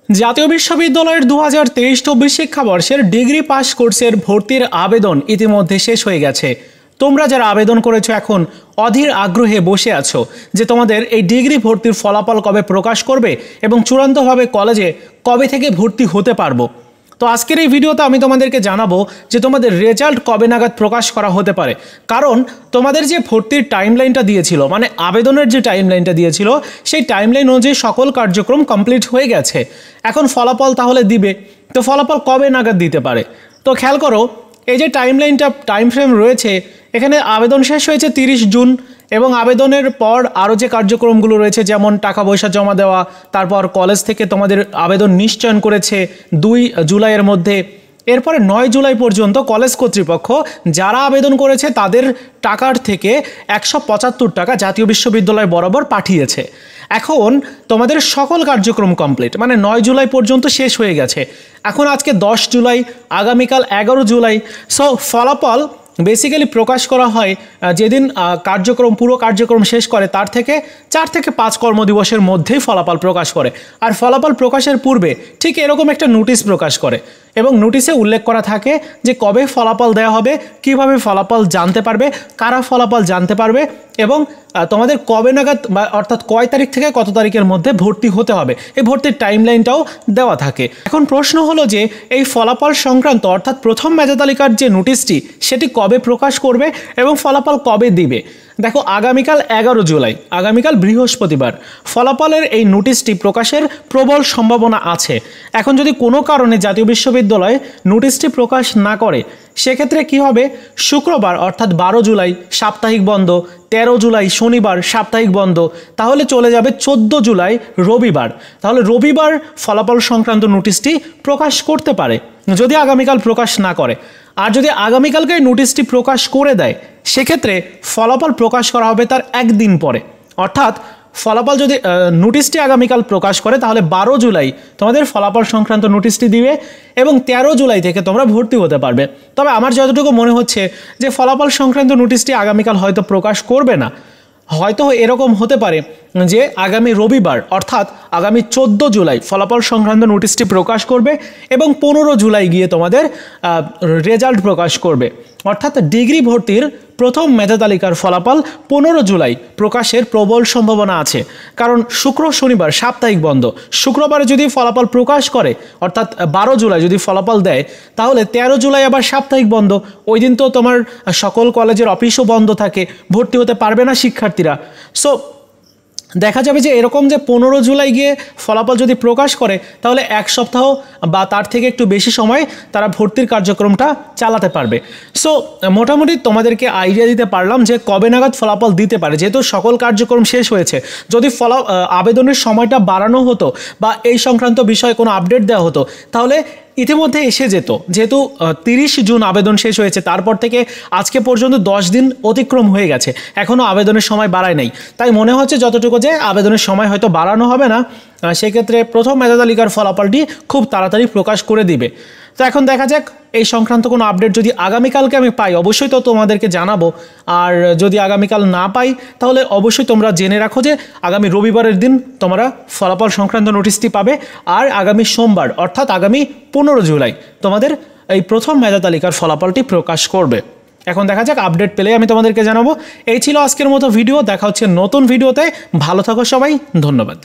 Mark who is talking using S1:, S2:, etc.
S1: জাতীয় বিশ্ববিদ্যালয়ের 2023-24 শিক্ষাবর্ষের degree pass কোর্সের ভর্তির আবেদন ইতিমধ্যে শেষ হয়ে গেছে। তোমরা যারা আবেদন করেছো এখন অধীর আগ্রহে বসে আছো যে তোমাদের এই ডিগ্রি ভর্তির ফলাফল কবে প্রকাশ করবে এবং চূড়ান্তভাবে কলেজে কবে থেকে ভর্তি হতে পারবো। তো আজকের এই ভিডিওতে আমি তোমাদেরকে জানাবো যে তোমাদের রেজাল্ট কবে নাগাদ প্রকাশ করা হতে পারে। কারণ তোমাদের যে ভর্তির টাইমলাইনটা দিয়েছিল, মানে আবেদনের যে টাইমলাইনটা দিয়েছিল, সেই টাইমলাইন অনুযায়ী সকল কার্যক্রম কমপ্লিট হয়ে গেছে। এখন ফলাফল তাহলে দিবে, তো ফলাফল কবে নাগাদ দিতে পারে? তো খেয়াল করো, এই যে টাইম ফ্রেম রয়েছে, এখানে আবেদন শেষ হয়েছে 30 জুন এবং আবেদনের পর আরও যে কার্যক্রমগুলো রয়েছে, যেমন টাকা পয়সা জমা দেওয়া, তারপর কলেজ থেকে তোমাদের আবেদন নিশ্চয়ন করেছে 2 জুলাইয়ের মধ্যে। এরপরে 9 জুলাই পর্যন্ত কলেজ কর্তৃপক্ষ যারা আবেদন করেছে তাদের টাকার থেকে 175 টাকা জাতীয় বিশ্ববিদ্যালয় বরাবর পাঠিয়েছে। এখন তোমাদের সকল কার্যক্রম কমপ্লিট, মানে 9 জুলাই পর্যন্ত শেষ হয়ে গেছে। এখন আজকে 10 জুলাই, আগামীকাল 11 জুলাই। সো ফলাফল বেসিক্যালি প্রকাশ করা হয় যেদিন পুরো কার্যক্রম শেষ করে তার থেকে 4 থেকে 5 কর্মদিবসের মধ্যেই ফলাফল প্রকাশ করে। আর ফলাফল প্রকাশের পূর্বে ঠিক এরকম একটা নোটিশ প্রকাশ করে এবং নোটিশে উল্লেখ করা থাকে যে কবে ফলাফল দেওয়া হবে, কিভাবে ফলাফল জানতে পারবে, কারা ফলাফল জানতে পারবে এবং তোমাদের কবে নাগাদ অর্থাৎ কয় তারিখ থেকে কত তারিখের মধ্যে ভর্তি হতে হবে, এই ভর্তির টাইমলাইনটাও দেওয়া থাকে। এখন প্রশ্ন হলো যে এই ফলাফল সংক্রান্ত অর্থাৎ প্রথম মেধা তালিকার যে নোটিশটি সেটি কবে প্রকাশ করবে এবং ফলাফল কবে দিবে। দেখো, আগামীকাল 11 জুলাই, আগামীকাল বৃহস্পতিবার ফলাফলের এই নোটিশটি প্রকাশের প্রবল সম্ভাবনা আছে। এখন যদি কোনো কারণে জাতীয় বিশ্ববিদ্যালয় নোটিশটি প্রকাশ না করে, সেক্ষেত্রে কি হবে? শুক্রবার অর্থাৎ 12 জুলাই সাপ্তাহিক বন্ধ, 13 জুলাই শনিবার সাপ্তাহিক বন্ধ, তাহলে চলে যাবে 14 জুলাই রবিবার। তাহলে রবিবার ফলাফল সংক্রান্ত নোটিশটি প্রকাশ করতে পারে যদি আগামীকাল প্রকাশ না করে। আর যদি আগামীকালকে নোটিশটি প্রকাশ করে দেয়, সেক্ষেত্রে ফলাফল প্রকাশ করা হবে তার একদিন পরে। অর্থাৎ ফলাফল যদি নোটিশটি আগামীকাল প্রকাশ করে, তাহলে 12 জুলাই তোমাদের ফলাফল সংক্রান্ত নোটিশটি দিবে এবং 13 জুলাই থেকে তোমরা ভর্তি হতে পারবে। তবে আমার যতটুকু মনে হচ্ছে যে ফলাফল সংক্রান্ত নোটিশটি আগামীকাল হয়তো প্রকাশ করবে না। হয়তো এরকম হতে পারে যে আগামী রবিবার অর্থাৎ আগামী 14 জুলাই ফলাফল সংক্রান্ত নোটিশটি প্রকাশ করবে এবং 15 জুলাই গিয়ে তোমাদের রেজাল্ট প্রকাশ করবে। অর্থাৎ ডিগ্রি ভর্তির প্রথম মেধা তালিকার ফলাফল 15 জুলাই প্রকাশের প্রবল সম্ভাবনা আছে। কারণ শুক্র শনিবার সাপ্তাহিক বন্ধ, শুক্রবারে যদি ফলাফল প্রকাশ করে অর্থাৎ 12 জুলাই যদি ফলাফল দেয়, তাহলে 13 জুলাই আবার সাপ্তাহিক বন্ধ। ওই দিন তো তোমার সকল কলেজের অফিসও বন্ধ থাকে, ভর্তি হতে পারবে না শিক্ষার্থীরা। সো দেখা যাবে যে এরকম যে 15 জুলাই গিয়ে ফলাফল যদি প্রকাশ করে, তাহলে 1 সপ্তাহ বা তার থেকে একটু বেশি সময় তারা ভর্তির কার্যক্রমটা চালাতে পারবে। সো মোটামুটি তোমাদেরকে আইডিয়া দিতে পারলাম যে কবে নাগাদ ফলাফল দিতে পারে। যেহেতু সকল কার্যক্রম শেষ হয়েছে, যদি আবেদনের সময়টা বাড়ানো হতো বা এই সংক্রান্ত বিষয়ে কোনো আপডেট দেওয়া হতো, তাহলে ইতিমধ্যে এসে যেত। যেহেতু 30 জুন আবেদন শেষ হয়েছে, তারপর থেকে আজকে পর্যন্ত 10 দিন অতিক্রম হয়ে গেছে, এখনও আবেদনের সময় বাড়ায় নাই। তাই মনে হচ্ছে যতটুকু যে আবেদনের সময় হয়তো বাড়ানো হবে না, সেক্ষেত্রে প্রথম মেধা তালিকার ফলাফলটি খুব তাড়াতাড়ি প্রকাশ করে দিবে। তো এখন দেখা যাক এই সংক্রান্ত কোনো আপডেট যদি আগামীকালকে আমি পাই, অবশ্যই তো তোমাদেরকে জানাবো। আর যদি আগামীকাল না পাই, তাহলে অবশ্যই তোমরা জেনে রাখো যে আগামী রবিবারের দিন তোমরা ফলাফল সংক্রান্ত নোটিশটি পাবে। আর আগামী সোমবার অর্থাৎ আগামী 15 জুলাই তোমাদের এই প্রথম মেধা তালিকার ফলাফলটি প্রকাশ করবে। এখন দেখা যাক, আপডেট পেলে আমি তোমাদেরকে জানাবো। এই ছিল আজকের মতো ভিডিও, দেখা হচ্ছে নতুন ভিডিওতে। ভালো থাকো সবাই, ধন্যবাদ।